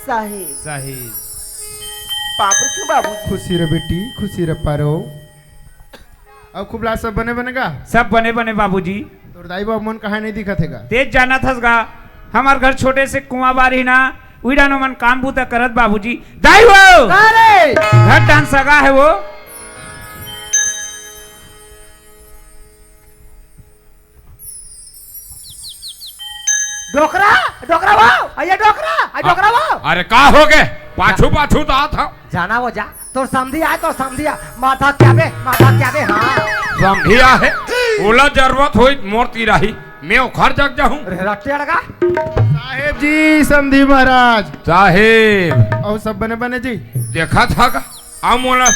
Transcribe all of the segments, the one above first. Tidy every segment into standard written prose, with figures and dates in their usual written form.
साहिब साहिब पापड़ क्यों बाबू खुशी रे बेटी खुशी रे पारो। अब खूब लाश सब बने बनेगा। सब बने बने बाबूजी। तो दाई बाबू मन कहा नहीं दिखत हैगा। तेज जाना थसगा हमार घर छोटे से कुआं बारी ना उड़ा नो मन काम बूता करत बाबूजी। दाई वो अरे घर डांस सगा है वो। डोकरा डोकरा वाओ अये डोकरा वाओ। अरे का हो गए पाछू पाछू तो आता जाना वो जा तो समझी आए तो समझिया माथा क्या बे हाँ समझिया है ओला जरूरत हुई मोरती रही मैं उखर जग जाऊं। रट्टे लगा साहेब जी समधी महाराज साहेब और सब बने बने जी। देखा था का अब मोला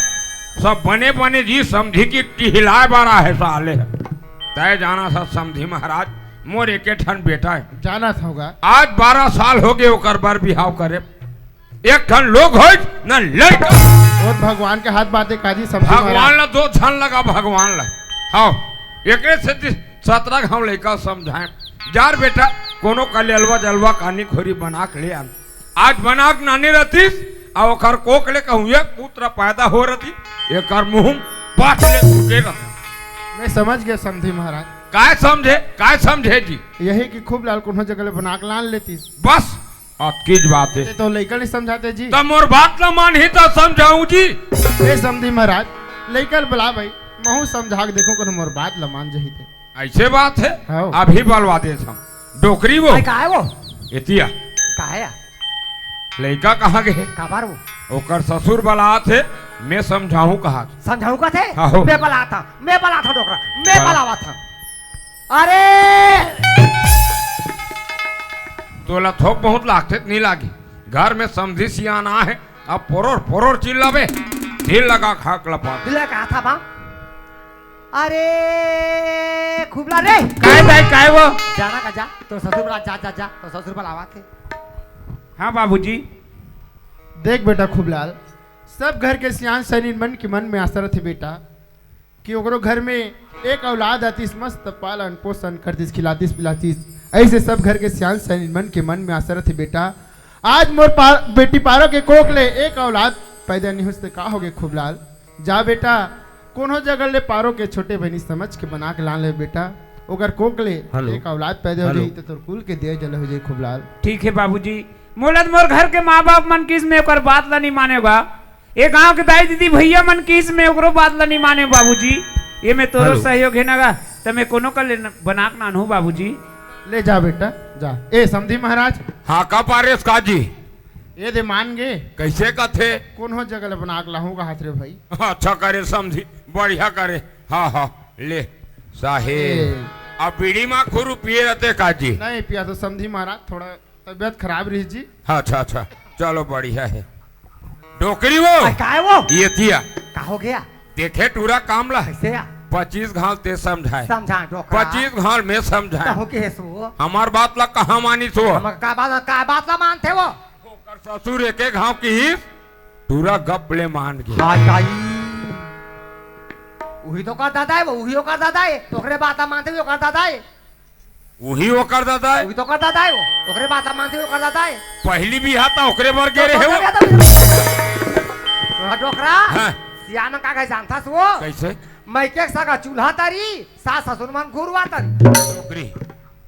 सब बने बने जी समझी की टिहिलाए बारा है साले तय जाना था समझी महाराज मोर एक ठन बेटा है जाना था होगा। आज 12 साल हो गए ओकर बार बिहाव करे एक ठन लोग हो न लड़का और भगवान के हाथ बातें काजी समधी भगवान महाराज। ला दो छन लगा भगवान ला हाँ एक से 17 घाव लड़का समझाए जार बेटा कोनो कलेलवा जलवा कानी खोरी बना के ले आज बना के नानी रतीस और ओकर कोक ले कहूँ एक पुत्र पैदा हो रही एक मुंह पाठ ले टूटेगा। मैं समझ गया समधी महाराज। काय समझे जी यही कि खूब लाल कोनो जगह ले बना के लान लेती। बस अतकीज बात है तो लड़का नहीं समझाते जी। तब मोर बात न मान ही तो समझाऊं जी। ए समधी महाराज लड़का बुला भाई महू समझा के देखो कोनो मोर बात ल मान जही थे। ऐसे बात है हाँ। अभी बलवा दे हम डोकरी वो का है वो एतिया का है लड़का कहाँ गए का बार वो ओकर ससुर बला थे मैं समझाऊं कहा समझाऊ का थे हाँ। मैं बला था डोकरा मैं बलावा था। अरे तोला थोक बहुत लागते नहीं लागी घर में समझी सियाना है अब पोरोर चिल्लावे दिल लगा खाक लपा दिले कहा था बा अरे खूबला रे काय वो जाना का जा तो ससुर बला जा तो ससुर बलावा थे। हाँ बाबूजी। देख बेटा खूबलाल सब घर के सियान सैनिक मन के मन में आसर थे बेटा कि ओकरो घर में एक औलाद आतीस मस्त पालन पोषण करतीस खिलातीस पिलातीस ऐसे सब घर के सियान सैनिक मन के मन में आसर थे बेटा। आज मोर बेटी पारो के कोक ले एक औलाद पैदा नहीं हो का हो गए खूबलाल। जा बेटा कोनो जगह ले पारो के छोटे बहनी समझ के बना के लान ले बेटा ओकर कोक ले एक औलाद पैदा हो जाई तो तोर कुल के दे जले हो जाई खूबलाल। ठीक है बाबूजी। मोर घर के माँ बाप मन किस में ओकर बात ला नहीं मानेगा। ये गांव के दाई दीदी भैया मन किस में ओकरो बात ला नहीं माने बाबूजी। ये में तोरो सहयोग है ना तो मैं कोनो का बना के नानू बाबूजी। ले जा बेटा जा। ए समधी महाराज हाँ का पारेस काजी ये दे मान गे कैसे कथे कौन हो जगह ले बना के लाऊंगा हाथ रे भाई। अच्छा करे समझी बढ़िया करे हाँ ले साहेब अब बीड़ी माँ खुर पिए रहते काजी नहीं पिया तो समधी महाराज थोड़ा तबियत खराब रही जी। अच्छा चलो बढ़िया है डोकरी वो का है वो ये तिया का हो गया देखे टूरा काम ला कैसे 25 घाल ते समझाए समझा डोकरा 25 घाल में समझाए हो के सो हमार बात ला कहाँ मानी सो हम का बात ला मानते वो ओकर ससुर एक घाव की ही टूरा गप ले मान गया हाय गाई वही तो कर दादा है वो वही कर दादा है ओकरे बात मानते वो कर दादा है वही वो कर दादा है वही तो कर दादा है वो ओकरे बात मानते वो कर दादा है पहली भी हाथा ओकरे बर गेरे है वो डोकरा हाँ। सियान का कह जानता वो कैसे मैं के सगा चूल्हा तारी सास ससुर मन घुरवा तारी डोकरी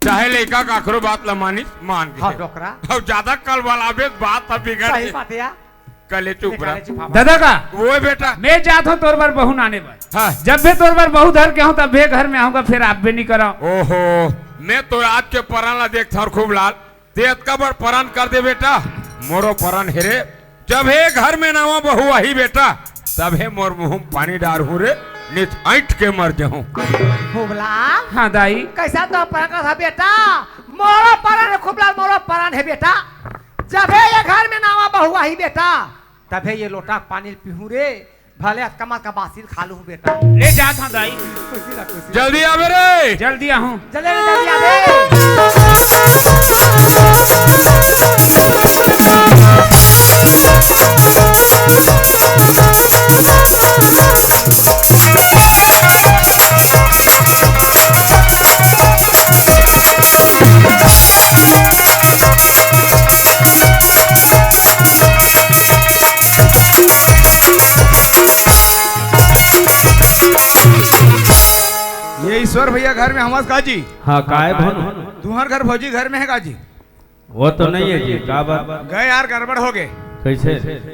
चाहे लड़का काकरो बात ला मानी मान गए हाँ डोकरा अब ज्यादा कल वाला बे बात अब बिगड़ सही गई बात है यार कले चुप रहा दादा का वो बेटा मैं जाता हूँ तोर बार बहू नाने पर। हाँ। जब भी तोर बार बहू धर के हूँ तब भी घर में आऊंगा फिर आप भी नहीं करा। ओहो मैं तो आज के परान ला देखता हूँ खूब लाल तेज का बार परान कर दे बेटा मोरो परान हेरे जब है घर में नावा बहू आई बेटा तब है मोर मुंह पानी डार हूँ रे नित ऐठ के मर जाऊं खूबलाल हाँ दाई कैसा तो परान था बेटा मोरो परान है खूबलाल मोरो परान है बेटा जब है ये घर में नावा बहुआ ही बेटा तब है ये लोटा पानी पीहू रे भले कमा का बासिल खा लूं बेटा ले जाता हूँ दाई खुशी ना खुशी जल्दी आवे रे जल्दी आहूँ जल्दी आवे ईश्वर भैया घर में हमस काजी हाँ काय भन तुम्हार घर भौजी घर में है काजी वो तो नहीं है जी का बात गए यार गड़बड़ हो गए कैसे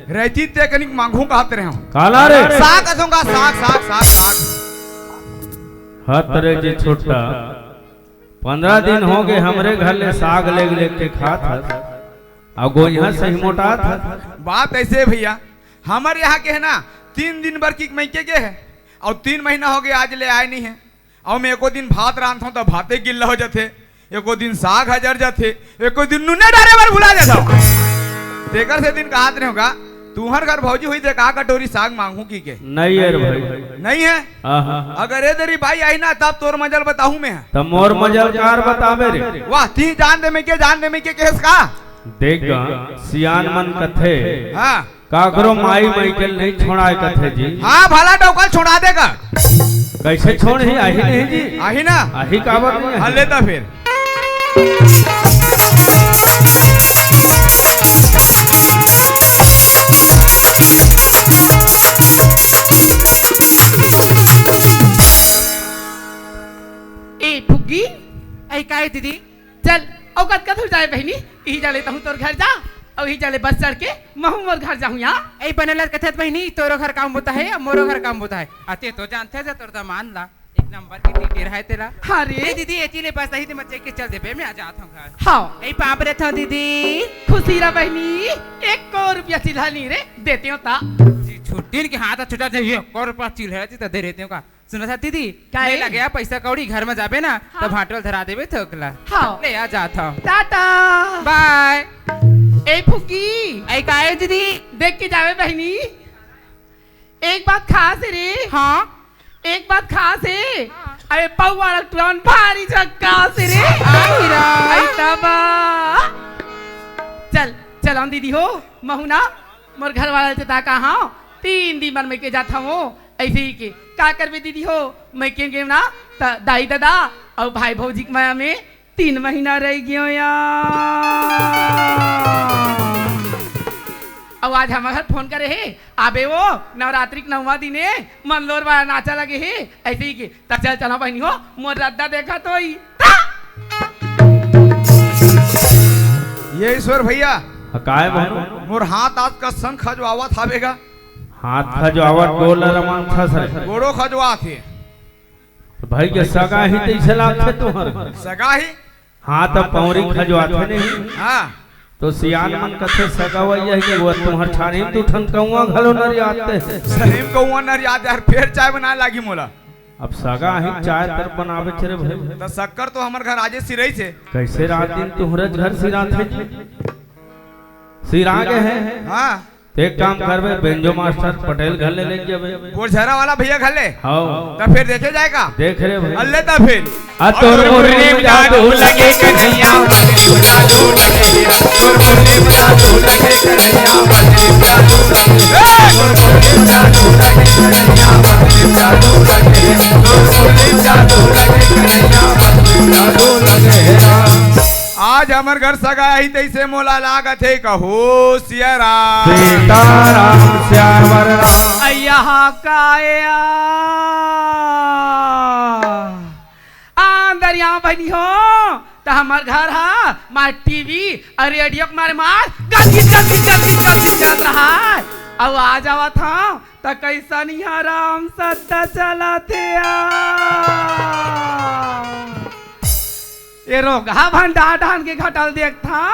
रहती ते कनिक मांगू कहते रहे हूँ काला रे साग कसूंगा साग साग साग साग हाथ रे जी छोटा 15 दिन हो गए हमरे घर ले साग ले के खात है और गो यहाँ सही मोटा था बात ऐसे भैया हमारे यहाँ के है ना 3 दिन भर की मैके के है और 3 महीना हो गए आज ले आए नहीं है और मैं एको दिन भात रांधता हूँ तो भाते गिल्ला हो जाते एको दिन साग हजर जाते एको दिन नूने डारे बार भुला जाता हूँ तेकर से दिन कहा नहीं होगा तुम्हार घर भौजी हुई थे कहा कटोरी साग मांगू की के नहीं है रे भाई नहीं है अगर ये तेरी भाई आई ना तब तोर मजल बताऊं मैं तब मोर मजल कार बतावे रे वाह ती जान दे में के केस का देख सियान मन कथे हाँ काकरो माई माइकल नहीं छोड़ाए कथे जी हाँ भला डोकल छोड़ा देगा कैसे छोड़ ही आही नहीं जी आही ना आही काबर नहीं हाँ लेता फिर ए फुग्गी ऐ काय दीदी चल औकात का जाए बहनी यही जा लेता हूँ तोर घर जा और यही चले बस चढ़ के महू मोर घर जाऊँ यहाँ ऐ बनल कथत बहनी तोरो घर काम होता है और मोरो घर काम होता है आते तो जानते जा तोर मान ला एक नंबर की टीटी रहे तेरा हाँ ए रे दीदी एचीले पास ही मचे के चल दे बे मैं आ जाता हूँ घर हाँ ऐ पाप रे था दीदी खुशी रहा बहनी 1 रुपया चिल्लानी रे देते हो ता छुट्टी के हाथ छुटा चाहिए और पास चिल है तो दे रहते हो का सुनो था दीदी क्या है? लगे पैसा कौड़ी घर में जाबे ना हाँ। तब भाटल धरा देबे थोकला हाँ। ले आ जाता हूँ टाटा बाय ए फुग्गी ऐ काय दीदी देख के जावे बहनी एक बात खास है रे हाँ एक बात खास है अरे पौवा इलेक्ट्रॉन भारी झक्कास है रे आहिरा। आई तबा चल चल दीदी हो महुना मोर घर वाला से ता कहा 3 दिन में के जाता हूँ ऐसे ही के का करबे दीदी हो मैं के ना दाई दादा और भाई भौजी के माया में 3 महीना रह गयो अब आज हमारे घर फोन करे है आबे वो नवरात्रि के 9वां दिन है मनलोर वाला नाचा लगे है ऐसे ही के तब चल चला बहनी हो मोर रद्दा देखा तो ही ये ईश्वर भैया काय भन मोर हाथ आज का सन खजवावा थावेगा हाथ खजवावट गोल रमान था सर गोड़ो खजवा थे भाई के सगा ही तैसे लागते तुम्हारे सगा ही हाथ अब पौरी खजवाते नहीं हाँ तो सियान मन कथे सगावैया है कि वो तुम्हार ठानी तू ठनकौआ घलो नरी आते सलीम को नर याद यार फिर चाय बनाए लागी मोला अब सगा ही चाय तर बनावे छरे भाई तो शक्कर तो हमार घर आजे सिरई से कैसे रात दिन तुम्हारे घर सिरा थे सिरा गए हैं हाँ एक काम करबे बेंजो मास्टर पटेल घर ले लेके जाबे बोझरा वाला भैया घर ले हां तो फिर देखे जाएगा देख रे भाई अल्ले तो फिर आ तोर मुरली में जादू लगे कन्हैया जादू लगे तोर मुरली में जादू लगे कन्हैया जादू लगे तोर मुरली में जादू लगे कन्हैया जादू लगे तोर मुरली में जादू लगे कन्हैया जादू लगे आज हमर घर सगा ही तैसे मोला लागत है कहो सियारा सीताराम श्यावर राम अय्या काया दरिया बनी हो तो हमार घर हा मार टीवी और रेडियो के मारे मार गलती चल रहा है अब आ जावा था तो कैसा नहीं आराम सत्ता चला थे ये रोगा भंडा ढान के घटल देख था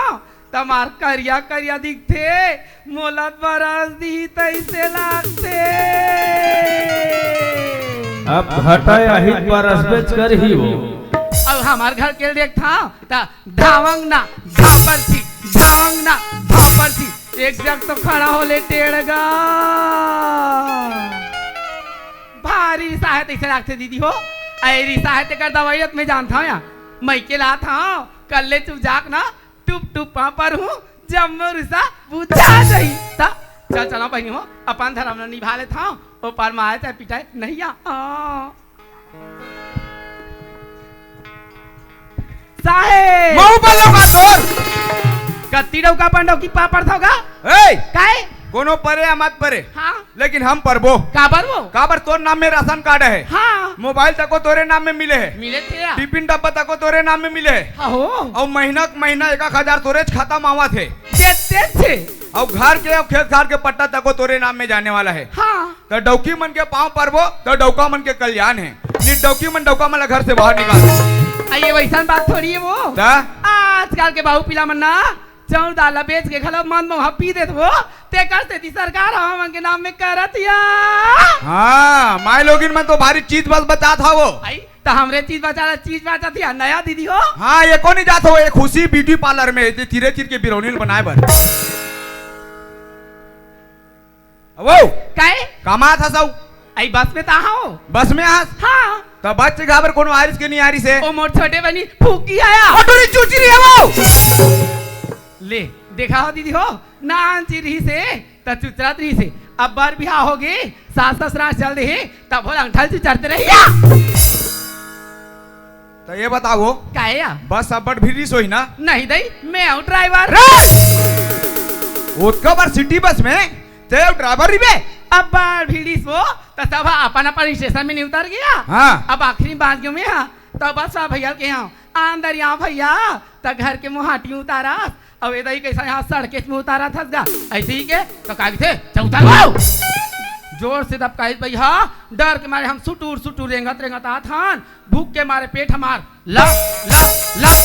तमार करिया करिया दिखते मोलत बरस दी तैसे लागते अब घटाए अहित बरस बेच कर ही वो अब हमार घर के देख था धावंग ना धापर थी धावंग ना धापर थी एक जग तो खड़ा हो ले टेढ़गा भारी सहायता इसे लागते दीदी हो ऐरी सहायता कर दवाइयत में जानता हूँ मैं के ला था कल ले चुप जाक ना टुप टुप पर हूँ जब मुर्सा बुझा जाई ता चल चला बहनी हो अपन धर्म निभा ले था ओ पर मारे चाहे पिटाए नहीं आ साहे मऊ बल्लो का तोर कत्ती डौका पंडव की पापड़ थागा ए काय कोनो परे या मत परे, हाँ लेकिन हम परबो काबर वो काबर तोर नाम में राशन कार्ड है, हाँ मोबाइल तको तोरे नाम में मिले है, मिले थे या टिफिन डब्बा तको तोरे नाम में मिले है, हो और महीना महीना 1000 तोरे खाता मावा थे, देते थे और घर के और खेत खार के पट्टा तको तोरे नाम में जाने वाला है। हाँ तो डौकी मन के पाँव परबो तो डौका मन के कल्याण है, नहीं डौकी मन डौका मन घर से बाहर निकाल। ये वैसा बात थोड़ी है वो, आजकल के बाबू पिला मन ना चाउर दाल बेच के खलो मन में पी देत वो ते करते थी सरकार हम के नाम में करत या। हाँ माय लोगिन में तो भारी चीज बस बचा था वो, आई तो हमरे चीज बचा थी नया दीदी हो। हाँ ये कौन नहीं जाता हो, एक खुशी ब्यूटी पार्लर में धीरे चीर के बिरौनील बनाए बर वो काहे कमा था सब आई बस में ता हो बस में आज हाँ तो बच्चे घाबर कोनो आरिस के नहीं आरिस है, ओ मोर छोटे बनी फूकी आया ऑटोरी चूची रही है वो। ले देखा हो दीदी हो नान चिरही से त चुचरात रही से अब बार बिहार हो गए सास ससुरा चल रहे तब हो अंगठल से चढ़ते रहिया। तो ये बताओ काहे या बस अब बड़ भीड़ सोई ना, नहीं दई मैं हूँ ड्राइवर। उसका बार सिटी बस में ते ड्राइवर ही बे, अब बार भीड़ी सो तो सब अपन अपन स्टेशन में नहीं उतर गया। हाँ अब आखिरी बात क्यों में हाँ तो बस भैया के यहाँ अंदर यहाँ भैया तो घर के मुहाटी उतारा अब इधर कैसा यहाँ सड़के में उतारा था ऐसे ही के तो काहे थे चौथा जोर से दब काहे भैया डर के मारे हम सुटूर सुटूर रेंगत आथान भूख के मारे पेट हमार लप लप लप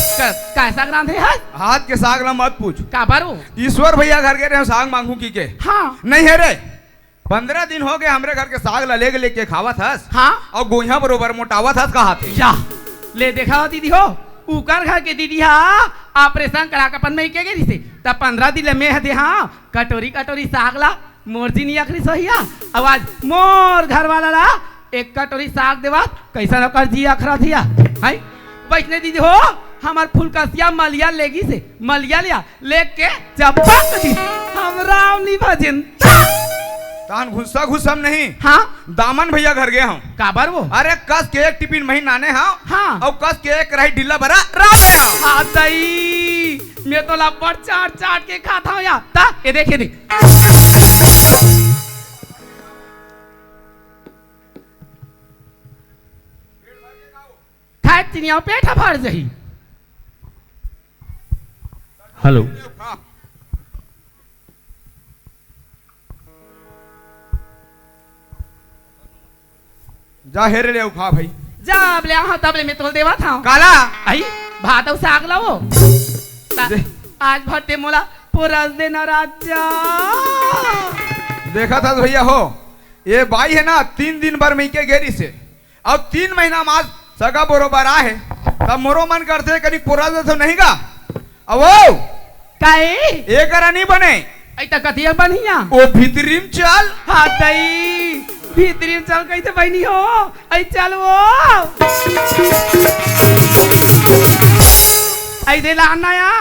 कैसा ग्राम थे हाथ के साग ला मत पूछ, का बारू ईश्वर भैया घर के रहे साग मांगू की के हाँ नहीं है रे 15 दिन हो गए हमरे घर के साग ला लेके खावा थस हाँ और गोइया बरोबर मोटावा थस कहा थे या ले देखा हो दीदी हो उकर घर के दीदी हाँ ऑपरेशन करा के अपन में के गई से तब 15 दिन में है हाँ कटोरी कटोरी साग ला मोर जी नहीं अखरी सहिया आवाज मोर घर वाला ला एक कटोरी साग देवा कैसा नौकर जी अखरा थिया है वैष्णो दीदी हो हमार फुलकसिया मलिया लेगी से मलिया लिया लेके चपक दी हम राम नी भजन तान गुस्सा गुस्सा नहीं हाँ दामन भैया घर गए हम काबर वो अरे कस के एक टिफिन महीना ने हाँ हाँ और कस के एक रही ढिल्ला भरा राम है हाँ दई मैं तो लपड़ चाट चाट के खाता हूँ यार ता ये देख खाए चिनिया पेट भर जही। हेलो जा हेरे ले खा भाई जब ले हाँ तब ले मैं तो देवा था काला आई भात और साग लाओ आज भट्टे मोला पुरस देना राजा देखा था भैया हो ये बाई है ना 3 दिन भर मई के घेरी से अब 3 महीना मास सगा बरोबर आ है तब मोरो मन करते कभी पुरा तो नहीं गा अब वो काहे एक नहीं बने ऐसा कथिया बनिया वो भीतरीम चल हाँ दई भीतरी में चल कैसे बहनी हो ऐ चल वो ऐ दे लाना या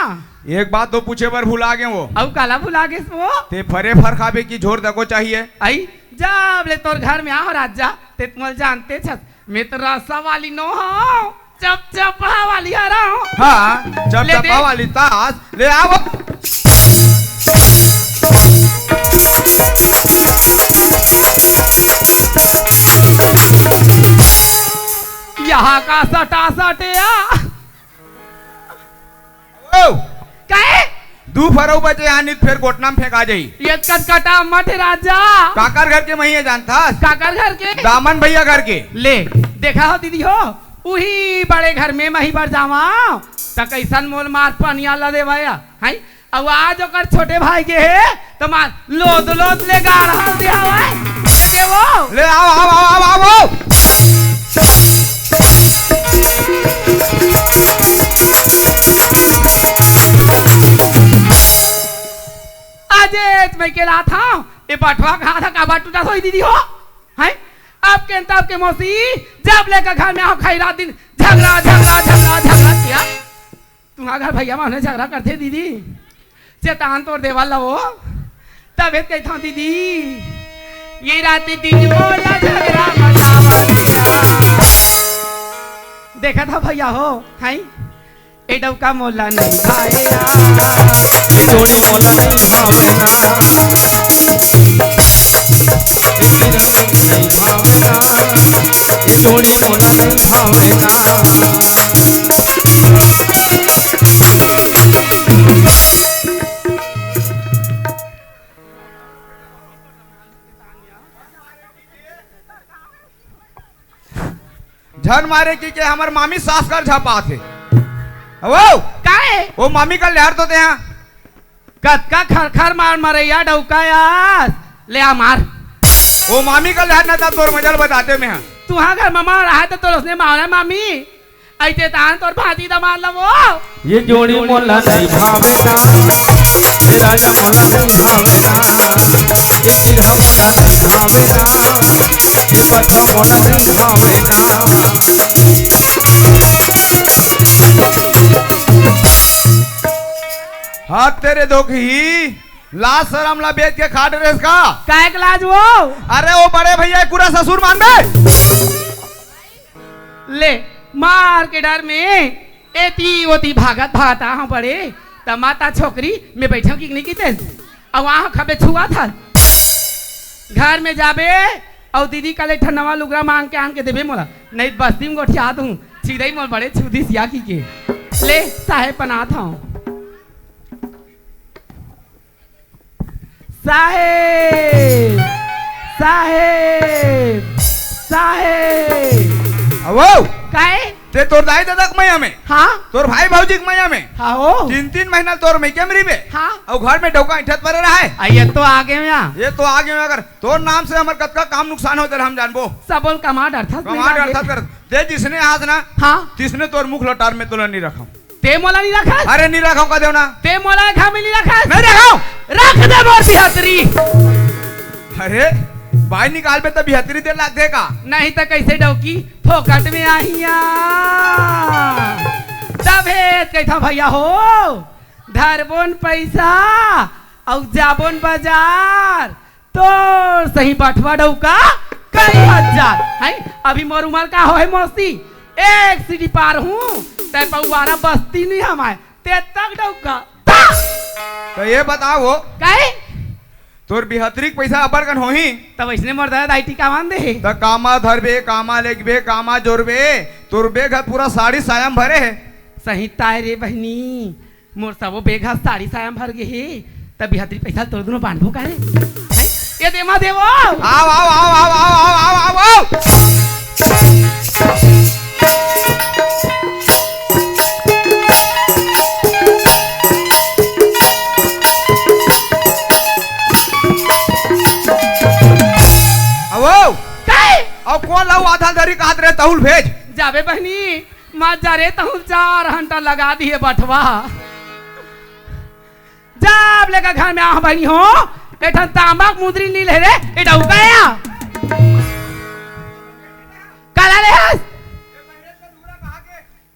एक बात तो पूछे पर भुला गए वो अब काला भुला गए वो ते फरे फर खाबे की झोर दको चाहिए आई जब ले तोर घर में आओ राजा ते तुम जानते छत मैं तो रसा वाली नो हो चप चपा वाली आ रहा हूँ हाँ जब ले चपा वाली तास ले आओ यहाँ का सटा सटिया कहे 2 फरव बजे आनी फिर गोटना में फेंका जाई ये कटकटा मत राजा काकर घर के मही जानता काकर घर के दामन भैया घर के ले देखा हो दीदी हो उही बड़े घर में मही बर जावा त कैसन मोल मार पनिया ला दे भैया है अब आज ओकर छोटे भाई के है तो मार लोद लोद ले गाढ़ा दिया है ले वो ले आओ आओ आओ आओ आओ आज मैं के ला था ये बटवा खा था का बाट टूटा सोई दीदी हो है आपके मौसी जब लेकर घर में आओ खाई रात दिन झगड़ा झगड़ा झगड़ा झगड़ा किया तुम्हारा घर भैया माने झगड़ा करते दीदी चेतान तोड़ देवा लो तब एक कही था दीदी ये रात दिन बोला झगड़ा मचावा देखा था भैया हो है ए डबका मोला नहीं खाएगा जोड़ी मोला नहीं भावेना फिर नहीं भावेला ये जोड़ी मोला नहीं भावेला झन मारे की के हमार मामी सास कर झपा थे वो काहे वो मामी का लहर तो यहाँ कतका खर मार मरैया डौका यार ले आ मार वो मामी का लहर ना था तोर मजल बताते में हाँ तुहा घर ममा रहा तो तोर उसने मारा मामी ऐसे तान तोर भाती दमा लवो ये जोड़ी मोला नहीं भावेला ये राजा मोला नहीं भावेला ये सिरहा मोला नहीं भावेला ये बथा मोला नहीं भावेला हाथ तेरे दोखी लाश शरम ला बेच के खाट रेस का काय लाज वो अरे वो बड़े भैया पूरा ससुर मान बे ले मार के डर में एती ओती भागत भागता हाँ बड़े तमाता छोकरी में बैठा की नहीं की और वहां खबे छुआ था घर में जाबे और दीदी का ले ठंडवा लुगरा मांग के आन के देबे मोला नहीं बस्ती में गोठिया दूं सीधा ही मोल बड़े छुदी सिया की के ले साहेब पना था साहेब साहेब साहेब वो काहे ते तोर दाई दादक मैया में हाँ तोर भाई भौजी के मैया में हाँ हो 3-3 महीना तोर में कैमरी में हाँ और घर में डोका इठत पड़े रहा है आइए तो आगे में आ ये तो आगे में अगर तोर नाम से हमार कतका काम नुकसान होते हम जानबो सबोल कमा डरथा कमांड अर्थात कर ते जिसने आज ना हाँ तिसने तोर मुख लटार में तोला नहीं रखा ते मोला नहीं रखा अरे नहीं रखा का देव ना ते मोला खा में नहीं रखा नहीं रखाओ रख दे मोर बिहतरी अरे भाई निकाल पे तब 72 देर लाग देगा नहीं तो कैसे डौकी फोकट में आहिया तबे कैथा भैया हो धरबोन पैसा और जाबोन बाजार तो सही बटवा डौका कई हजार है अभी मोर उमर का हो है मौसी एक सीढ़ी पार हूँ ते पौवारा बस्ती नहीं हमारे ते तक डौका तो ये बताओ काहे तोर 72 पैसा अबर कन होही तब वैसने मोर दादा आईटी का मान दे त कामा धरबे कामा लेगबे कामा जोरबे तोर बेघत पूरा साड़ी सायम भरे है सही ताय रे बहनी मोर सबो बेघा साड़ी सायम भर गे हे तब 72 पैसा तोर दोनों बांधो का रे ये देमा देवो आओ आओ आओ आओ आओ आओ आओ आओ आओ काय अब कौन लाऊ आधा धरी काट रे तहुल भेज जाबे बहनी मत जा रे तहु 4 घंटा लगा दिए बटवा जाब लेकर घर में आ बहनी हो एठन तांबाक मुद्री नी ले रे एटा उकाया काला ले हस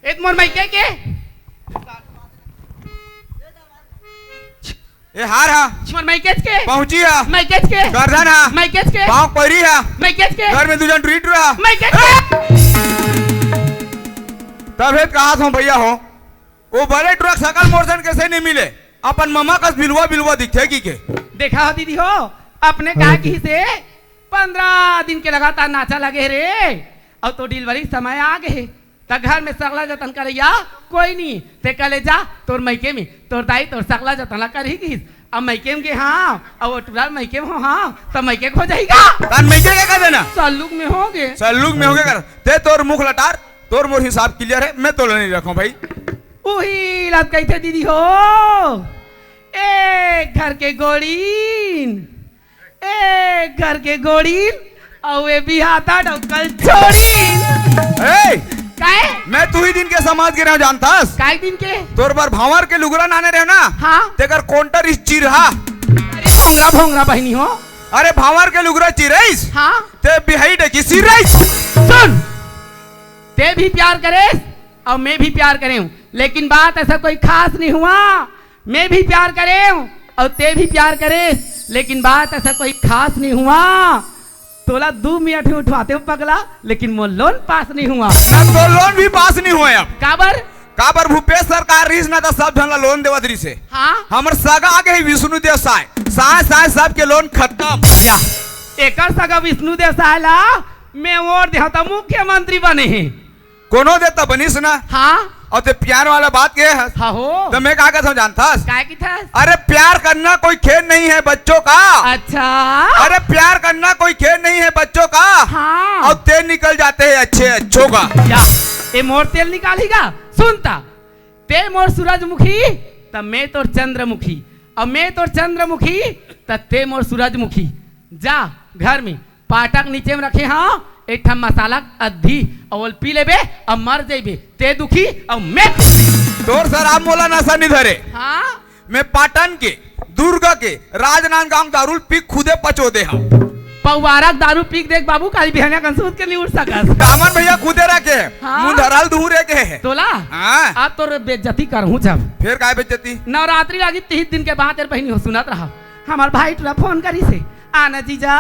एक मोर माइके के ए हार हा मोर माइकेच के पहुंची हा माइकेच के गर्दन हा माइकेच के पांव परी हा माइकेच के घर में दूजन ट्रीट रहा माइकेच के तब हेत कहा था भैया हो वो बड़े ट्रक सकल मोरसन कैसे नहीं मिले अपन ममा का बिलवा बिलवा दिखे की के देखा हो दीदी हो अपने कहा की से 15 दिन के लगातार नाचा लगे रे और तो डिलीवरी समय आ गए त घर में सकला जतन करैया कोई नहीं ते कले जा तोर मैके में तोर दाई तोर सकला जतन करी की अब मैके में हाँ और वो टुराल मैके में हो हाँ तो मैके हो जाएगा कान मैके क्या कर देना सल्लुक में होगे सल्लुक में होगे कर ते तोर मुख लटार तोर मोर हिसाब क्लियर है मैं तो नहीं रखूं भाई उही लत गई थे दीदी हो एक घर के गोड़ीन एक घर के गोड़ीन और वे बिहाता डोकल छोड़ीन ए काहे मैं तू ही दिन के समाज के रह जानतास काहे दिन के तोर बार भावर के लुगरा नाने रहे ना हाँ तेकर काउंटर इस चिरहा अरे भोंगरा भोंगरा बहनी हो अरे भावर के लुगरा चिरैस हाँ ते बिहाई डे की सिरैस सुन ते भी प्यार करे और मैं भी प्यार करे हूँ लेकिन बात ऐसा कोई खास नहीं हुआ मैं भी प्यार करे हूँ और ते भी प्यार करे लेकिन बात ऐसा कोई खास नहीं हुआ तोला 2 मिनट में उठवाते हो पगला लेकिन वो लोन पास नहीं हुआ ना तो लोन भी पास नहीं हुआ अब काबर काबर भूपेश सरकार रहीस ना तो सब झन ला लोन देवत रही से हाँ हमर सगा आगे ही विष्णु देव साय साय साय सब के लोन खत्म या एकर सगा विष्णु देव साला मैं और देहता मुख्यमंत्री बने हैं। कोनो देता बनीस ना हाँ और ते प्यार वाला बात के है हाँ हो तो मैं कहा कहता हूँ जानता काय की था? अरे प्यार करना कोई खेल नहीं है बच्चों का। अच्छा अरे प्यार करना कोई खेल नहीं है बच्चों का। हाँ और तेल निकल जाते हैं अच्छे अच्छों का। या ए मोर तेल निकालेगा सुनता ते मोर सूरजमुखी तब मैं तोर चंद्रमुखी और मैं तोर चंद्रमुखी तब ते मोर सूरजमुखी। जा घर में पाटक नीचे में रखे हाँ एक मसाला अद्धी और पी लेबे और मर जेबे ते दुखी और मैं खुशी। तोर सर आप मोला नशा नहीं धरे। हाँ मैं पाटन के दुर्गा के राजनांदगांव दारूल पीक खुदे पचो दे हाँ। पौवारक दारू पीक देख बाबू काली बिहानिया कंसूत के लिए उठ सकस। दामन भैया खुदे रखे है हाँ। मुंह धराल दूर के है तोला हाँ। अब तो बेइज्जती करहूं जब फिर काय बेइज्जती नवरात्रि लगी 30 दिन के बाद तेरे बहनी हो सुनत रहा हमार भाई तुला फोन करी से आना जीजा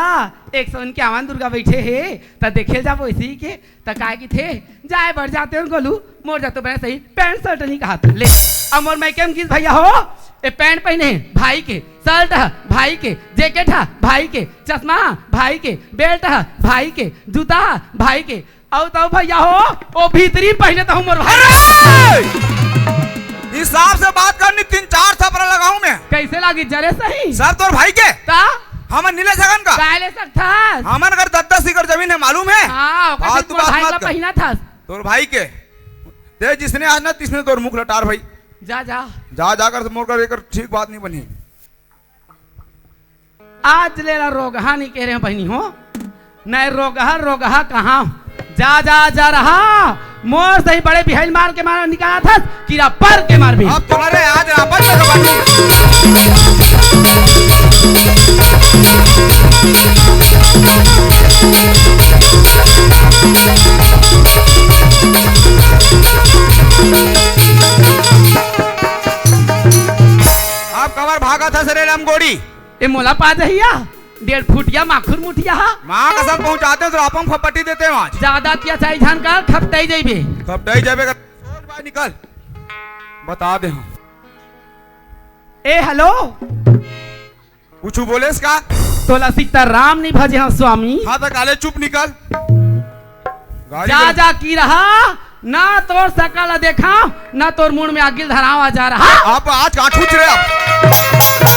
151 दुर्गा बैठे है त देखे जा वैसे ही के त काय की थे जाए बढ़ जाते हो गोलू मोर जाते बने सही पैंट शर्ट नहीं कहा था ले अब मोर मैकेम किस भैया हो ए पैंट पहने भाई के शर्ट है भाई के जैकेट है भाई के चश्मा भाई के बेल्ट है भाई के जूता भाई के और तो भैया हो ओ भीतरी पहने तो मोर भाई हिसाब से बात करनी 3-4 थप्पड़ लगाऊं मैं। कैसे लागी जरे सही सब तोर भाई के ता हमन नीले सगन का काय ले सकता हमन अगर 10-10 एकड़ जमीन है मालूम है। हाँ फालतू बात भाई मत का कर। पहना था तोर भाई के ते जिसने आज ना तिसने तोर मुख लटार भाई जा जा जा जाकर मोर कर एक ठीक बात नहीं बनी। आज लेला रोगहा नहीं कह रहे हैं बहनी हो नहीं रोगहा कहाँ जा जा जा रहा मोर सही बड़े बिहाइल मार के मार निकाला था कीड़ा पर के मार भी अब तुम्हारे आज आपस में बात आप कवर भागा था सरे राम गोड़ी ए मोला पा जहिया 1.5 फुटिया माखुर मुठिया माँ का सब पहुंचाते तो आपम खपटी देते हैं वहाँ ज्यादा तिया चाहे झान का खपटाई जाइबे कब डई जाबे सोच भाई निकल बता दे हम ए हेलो कुछ बोले इसका तोला सीताराम नहीं भजे हाँ स्वामी हाँ तो काले चुप निकल गाड़ी जा कर- जा की रहा ना तोर सकल देखा ना तोर मुंह में आगिल धरावा जा रहा आप आज कहाँ छूच रहे आप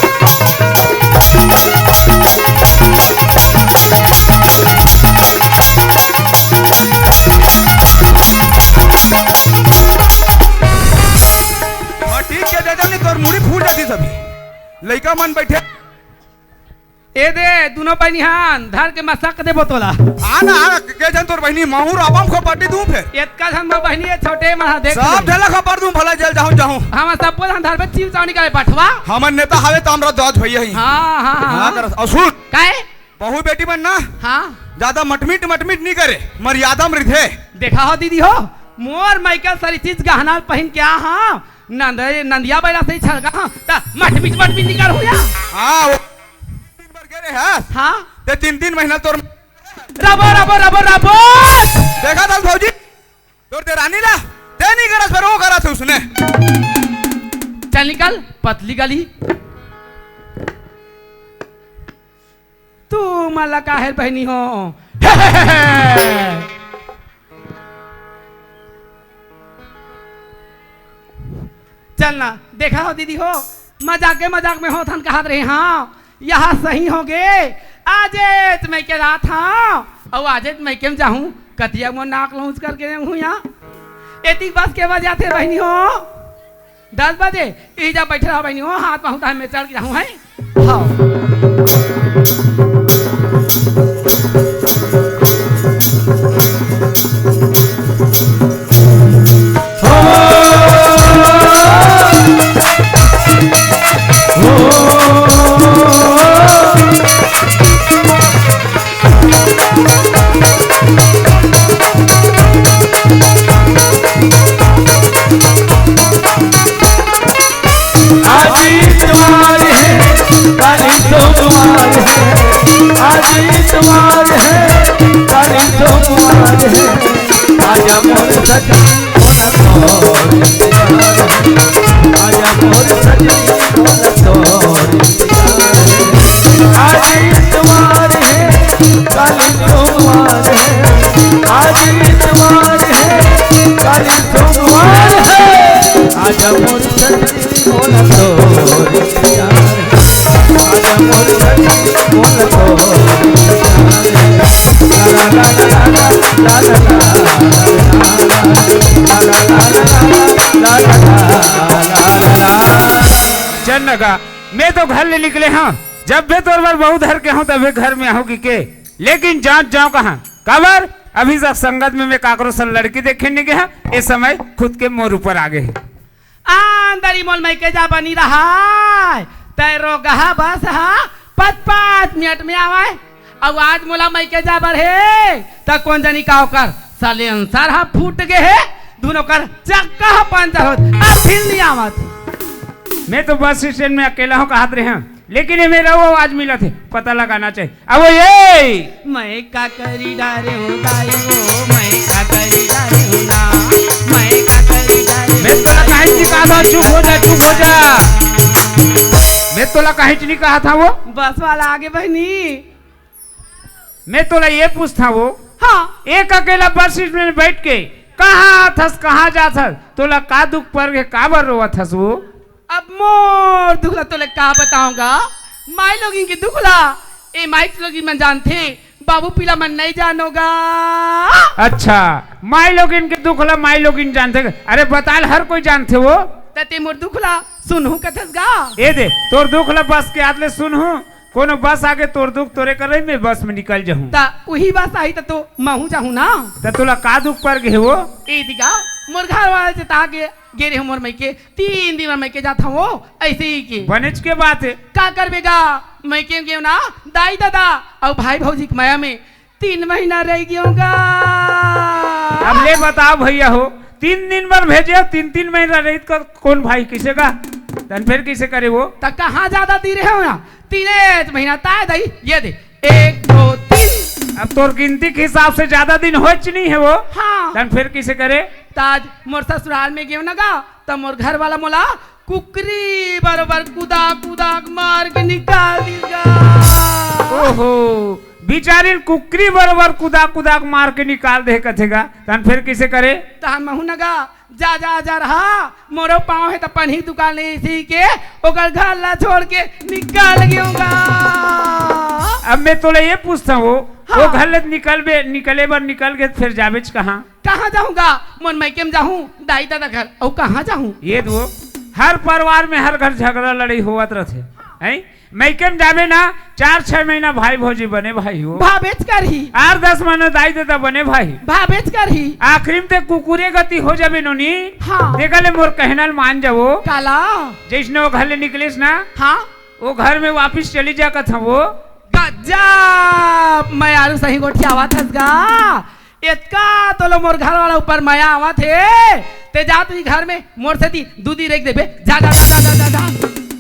हाँ, ठीक है दादा नहीं तोर मुड़ी फूट जाती सभी लड़का मन बैठे ए दे दोनों बनिहान धर के मसक दे बोतोला आना आना के जन तोर बहनी माहूर आपम खपटी दूं फिर एतका धन में बहनी है छोटे महा देख सब ढेला खपर दूं भला जेल जाऊं जाऊं हम सब को धन धर पे चिव चावनी करे पठवा हमन नेता हवे तो हमरा दाद भैया ही हां हां हाँ हां कर असुर काहे बहू बेटी बनना हां ज्यादा मटमिट नहीं करे मर्यादा में रिधे देखा हो दीदी हो मोर माइकल सारी चीज गहना पहन के हां नंदिया बैला से छलका हां ता मटमिट निकर हो या हाँ वो तीन बार गेरे है हां ते 3 महीना तोर रबो देखा था भौजी तोर ते रानी ला ते नहीं करस पर वो करा थे उसने चल निकल पतली गली तू मला काहे बहनी हो चलना देखा हो दीदी हो मजाक में हो थन कहा रहे हाँ यहाँ सही होगे आज मैं के रात हाँ और आज मैं केम जाऊँ कतिया में नाक लूच करके हूँ यहाँ एती बस के बजे आते बहनी हो 10 बजे इजा बैठे रहो बहनी हो हाथ पाँव में चढ़ के जाऊँ है हाँ आजा मोर सजनी आजा मोर सजनी आज इतवार है चल नगा मैं तो घर ले निकले हाँ जब भी तोर बार बहुत धर के हूँ तभी घर में आऊंगी के लेकिन जाऊँ कहाँ कबर अभी तक संगत में मैं काकरो सन लड़की देखे नहीं गया इस समय खुद के मोर ऊपर आ गए अंदरी मोल में के जा बनी रहा तैरो गहा बस हा 5 मिनट में आवाए अब आज मोला मैं के जा बढ़े तक कौन जानी का कर साले अंसार हा फूट गए है दोनों कर चक्का हा पंचर होत अब फिर नहीं आवत मैं तो बस स्टैंड में अकेला हूँ कहा रहे हैं लेकिन ये मेरा वो आज मिला थे पता लगाना चाहिए अब वो ये मैं का करी डारे हूँ दाई हो मैं का करी डारे हूँ ना मैं का करी डारे मैं तो लगा ही नहीं कहा था चुप हो जा मैं तो लगा ही नहीं कहा था वो बस वाला आगे बहनी मैं तो ये पूछता वो हाँ एक अकेला बस स्टैंड में बैठ के कहाँ थस कहाँ जा था तोला का दुख पर के का बर रोवा थस वो अब मोर दुखला तो का बताऊंगा माई लोगी की दुखला ए माई लोगी मन जानते बाबू पीला मन नहीं जानोगा अच्छा माई लोग इनके दुखला माई लोग इन जानते अरे बताल हर कोई जानते वो तते मोर दुखला सुनहू कथस गा ए दे तोर दुखला बस के आदले सुनहू कोनो बस आगे तोर दुख तोरे करे मैं बस में निकल जाऊं ता वही बस आई तो महू जाऊं ना त तोला का दुख पर गे वो ए दिगा मोर घर वाले से ताके गे रे मोर मैके 3 दिन में मैके जाता हूं ऐसे ही के बनेच के बात है का करबेगा मैके गेव ना दाई दादा और भाई भौजी के माया में 3 महीना रह गयोगा अब ले बताओ भैया हो 3 दिन भर भेजे 3 महीना रही कर कौन भाई किसे का तन फिर किसे करे वो तक कहाँ ज्यादा दी रहे हो ना 3 महीना ताय दई ये दे 1 2 3 अब तोर गिनती के हिसाब से ज्यादा दिन होच नहीं है वो हाँ तन फिर किसे करे ताज मोर ससुराल में गेव नगा तब मोर घर वाला मोला कुकरी बरोबर कुदा कुदा मार के निकाल दीगा ओहो बिचारी कुकरी बरोबर कुदा कुदा मार के निकाल दे कथेगा तन फिर किसे करे तहन महू नगा जा रहा मोरो पाँव है तो पन्ही दुकान ले इसी के ओकर घर ला छोड़ के निकाल गयोगा अब मैं तोले ये पूछता हूँ हाँ। वो घर ले निकले बर निकल गए फिर जावेच कहाँ कहाँ जाऊंगा मोर मैकेम जाऊं दाई दादा घर और कहाँ जाऊं ये दो हर परिवार में हर घर झगड़ा लड़ाई होवत रहते हैं मैकेम जावे ना 4-6 महीना भाई भौजी बने भाई हो भावेच कर ही 8-10 महीना दाई दादा बने भाई भावेच कर ही आखिरी में ते कुकुरे गति हो जाबे नोनी हाँ देखले मोर कहनल मान जावो काला जैसने वो घर ले निकलिस ना हाँ वो घर में वापिस चली जा कथ वो गजब मैं आलू सही गोठी आवा थसगा इतका तो लो मोर घर वाला ऊपर माया आवा थे ते जा तू घर में मोर से दी दूधी रेख देबे जा जा जा जा जा जा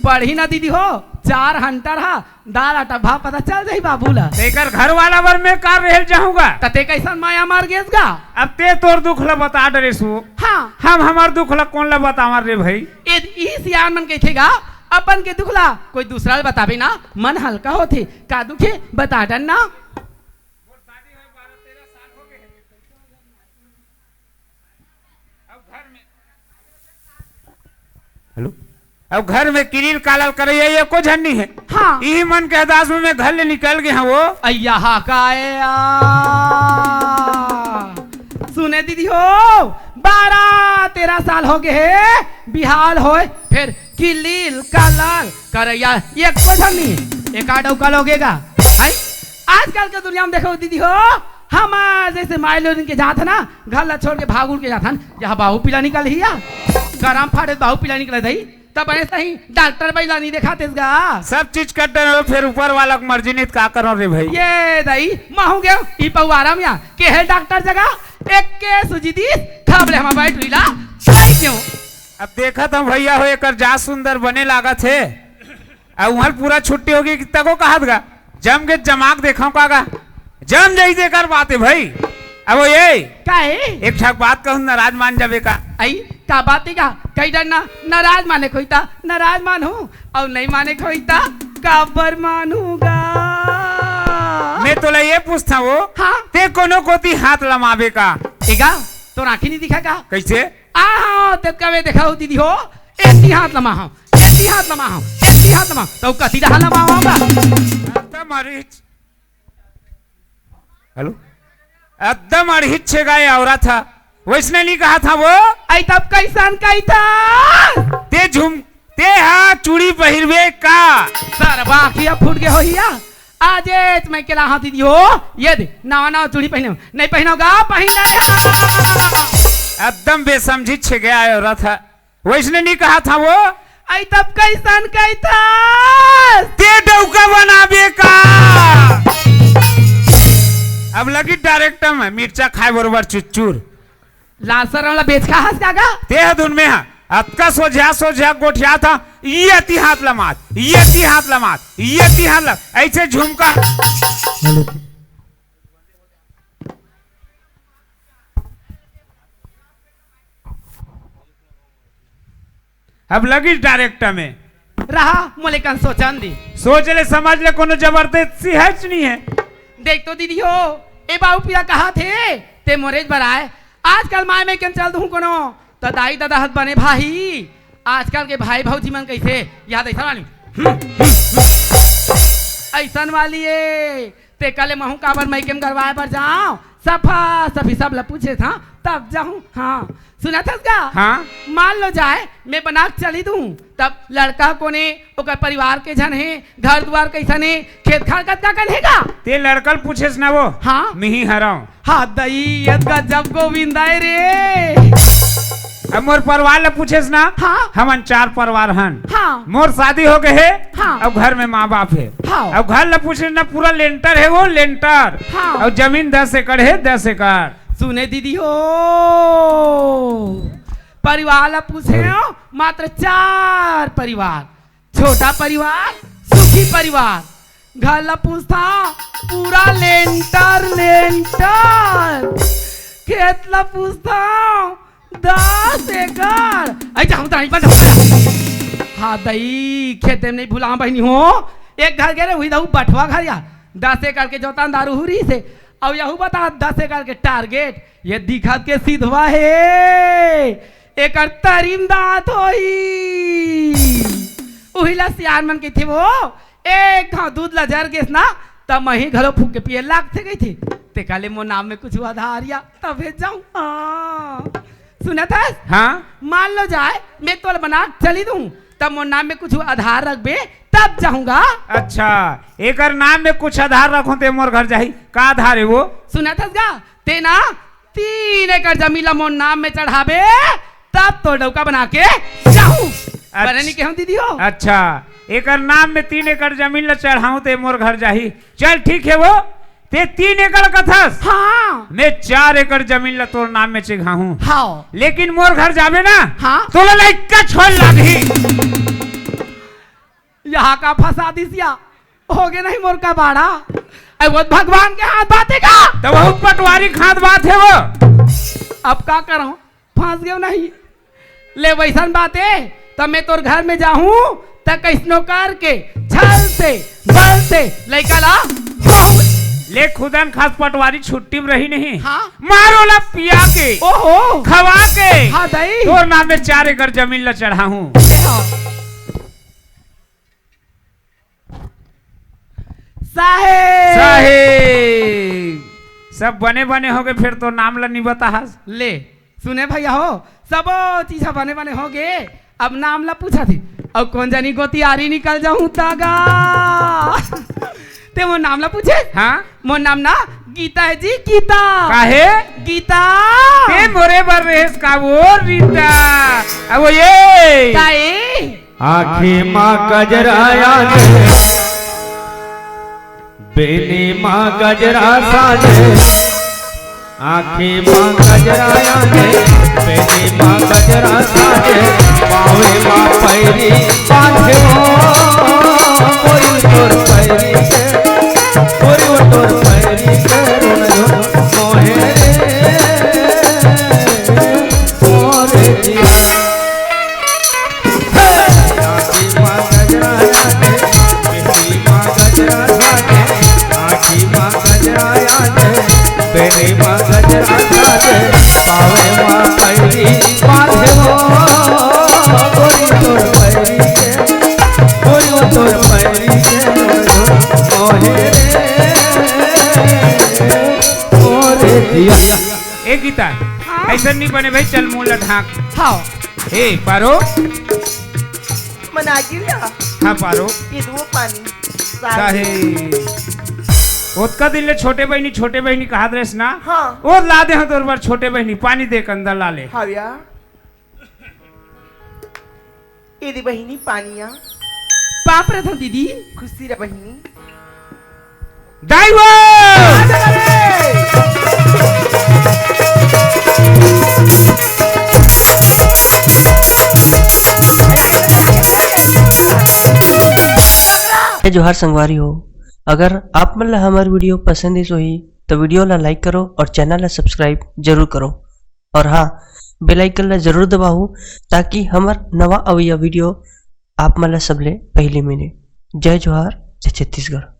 पढ़ी ना दीदी हो 4 घंटा रहा दाल आटा भाव पता चल जाई बाबूला तेकर घर वाला वर में कार रह जाऊंगा तते कैसन माया मार गेस गा अब ते तोर दुख ला बता डरे सु हाँ हम हमार दुख ला कौन ला बतावा रे भाई ई सियान मन कहेगा अपन के दुखला कोई दूसरा बताबे ना मन हल्का होथे का दुखे बता डन ना हेलो अब घर में किरील कालल करे ये को झन्नी है हाँ यही मन के दास में मैं घर ले निकल गया वो अय्या हा काया सुने दीदी हो 12-13 साल हो गए बिहाल होए फिर किलील कालाल करैया ये को झन्नी एक आडो का लोगेगा आई आजकल के दुनिया में देखो दीदी हो हम जैसे माई लोग के जात है ना घर ला छोड़ के भागुल के जात हन यहाँ बाहू पीला निकल हिया गरम फाड़े बाहू पीला निकले दई तब ऐसा ही डॉक्टर बैला नहीं देखा तेजगा सब चीज करते रहो फिर ऊपर वाला मर्जी नहीं का करो रे भाई ये दई माहू गयो ई पवारा में के है डॉक्टर जगह एक के सुजी दी खाबले हम बैठ लीला क्यों अब देखा था भैया हो एक जा सुंदर बने लागा थे अब वहां पूरा छुट्टी होगी कितना को कहा गा जम के जमाक देखा कागा जम जाई देकर बात है भाई अब ये काहे एक ठक बात कहूं नाराज मान जावे का आई का बात का कई डर ना नाराज माने खोईता नाराज मानू और नहीं माने खोईता काबर मानूगा मैं तोला ये पूछता वो हाँ ते कोनो कोती हाथ लमावे का एगा तो आँखी नहीं दिखा का कैसे आ ते कवे देखा दीदी हो ऐसी हाथ लमा हूं ऐसी हाथ लमा हूं ऐसी हाथ लमा तो कती हाथ लमाऊंगा मरीज हेलो एकदम अड़हित छे गए औरत था वैसने नहीं कहा था वो आई तब कैसन कही था ते झुमते हा चूड़ी पहिरवे का सर बाखिया फूट गए हो हिया आज मैं केला हाँ दीदी हो ये दे नवा नवा चूड़ी पहने नहीं पहनोगा पहन एकदम बेसमझी छे गया औरत है वैसने नहीं कहा था वो आई तब कैसन कही था ते डौका बनाबे का अब लगी डायरेक्टर में मिर्चा खाए बरोबर चुचुर लासर वाला बेच का हंस कागा ते धुन में है अतका सोझा गोठिया था ये ती हाथ लमात ये ती हाथ लमात ये ती हाथ लम ऐसे झुमका अब लगी डायरेक्टर में रहा मोले कन सोचन दी सोच ले समझ ले कोनो जबरदस्ती है नहीं है देख तो दीदी हो ए बाबू पिया कहा थे ते मोरेज बराए आजकल माय में केम चल दूं कोनो तो दाई दादा हथ बने भाई आजकल के भाई भौजी मन कैसे याद ऐसा वाली ऐसन वाली है ते कले महू काबर मैं केम करवाए पर जाओ सफा सभी सब ल पूछे था तब जाऊं हाँ सुना था क्या हाँ मान लो जाए मैं बना के चली दूं तब लड़का कोने ओकर परिवार के जन है घर द्वार कैसन है खेत खार कतना कनेगा ते लड़कल पूछेस ना वो हाँ मिही हराओ हाँ दई यदगा जब गोविंदा रे अब मोर परिवार ले पूछेस ना हाँ हमन 4 परिवार हन हाँ मोर शादी हो गए है हाँ अब घर में माँ बाप है हाँ अब घर ले पूछे ना पूरा लेंटर है वो लेंटर हाँ और जमीन 10 एकड़ है 10 एकड़ सुने दीदी हो परिवार ला पूछे हो मात्र 4 परिवार छोटा परिवार सुखी परिवार घर ला पूछता पूरा लेंटर लेंटर खेत ला पूछता 10 एकड़ ऐसा हूँ ताई हाँ दई खेते में नहीं भूला बहनी हो एक घर गए हुई बठवा घर या 10 एकड़ के जोतान दारू हुरी से अब यहू बता 10 एकड़ के टारगेट ये दिखत के सिधवा है एक तरीम दांत होई उहिला सियान मन के थे वो एक घाव दूध ला जर गेस ना तब मही घरो फूक के पिए लाग थे गई थी ते काले मो नाम में कुछ आधारिया तब भेज जाऊं सुना था हाँ मान लो जाए मैं तो बना चली दूं तब मोर नाम में कुछ आधार रखबे तब जाऊंगा अच्छा एक नाम में कुछ आधार रखो ते मोर घर जाही का आधार है वो सुना था क्या ते ना 3 एकड़ जमीन ला मोर नाम में चढ़ाबे तब तो डौका बना के जाऊं बरनी के हम दीदी हो अच्छा एक नाम में 3 एकड़ जमीन ला चढ़ाऊं ते मोर घर जाही चल ठीक है वो ते 3 एकड़ कथस हाँ मैं 4 एकड़ जमीन ला तोर नाम में चिघाहूं हाँ लेकिन मोर घर जाबे ना हाँ तो लइका छोड़ लागी यहाँ का फंसा दिसिया हो गए नहीं मोर का बाड़ा वो भगवान के हाथ बातें का तो बहुत पटवारी खाद बात है वो अब का करूं फंस गए नहीं ले वैसन बातें तब मैं तोर घर में जाऊं तब कैसनो करके छल से बल से लइका ला ले खुदन खास पटवारी छुट्टी में रही नहीं हाँ मारो ला पिया के ओहो खवा के हाँ दई तोर नाम में 4 एकड़ जमीन ला चढ़ाऊं साहेब साहेब सब बने बने हो गए फिर तो नाम ला नहीं बता ले सुने भैया हो सब चीज बने बने हो गए अब नाम ला पूछा थी अब कौन जानी गोतियारी निकल जाऊं तागा ते वो नाम ला पूछे हाँ मोर नाम ना गीता है जी गीता काहे गीता ते मोरे बर रेस का वो रीता अब वो ये काए आँखें माँ गजराया बेनी माँ गजरा साजे आँखें माँ गजराया बेनी माँ गजरा साजे पावे माँ पैरी बांधे हो कोई तोर पैरी के कोई तोर पैरी के मोहे मोरे दिया आँखें माँ गजराया बेनी माँ गजरा साजे आँखें माँ गजराया बेनी माँ गजरा साजे पावे माँ पैरी बांधे हो कोई तोर पैरी के कोई तोर पैरी के मोहे मोरे ए गीता ऐसा नहीं बने भाई, चल मुंह ढाक। हाँ ए पारो, मना गिरा हाँ पारो ये दो पानी काहे ओतका दिन ले छोटे बहनी कहा द्रेस ना। हाँ और ला दे तोर बार छोटे बहनी पानी दे के अंदर ला ले। हाँ यार ये बहिनी पानिया पाप रहा था दीदी। खुशी रे बहिनी जोहार संगवारी हो। अगर आप मन ला हमार वीडियो पसंद है ही तो वीडियो ला लाइक करो और चैनल ला सब्सक्राइब जरूर करो। और हाँ, बेल आइकन ला जरूर दबाओ ताकि हमार नवा अवैया वीडियो आप मन ला सबले पहले मिले। जय जोहार, जय छत्तीसगढ़।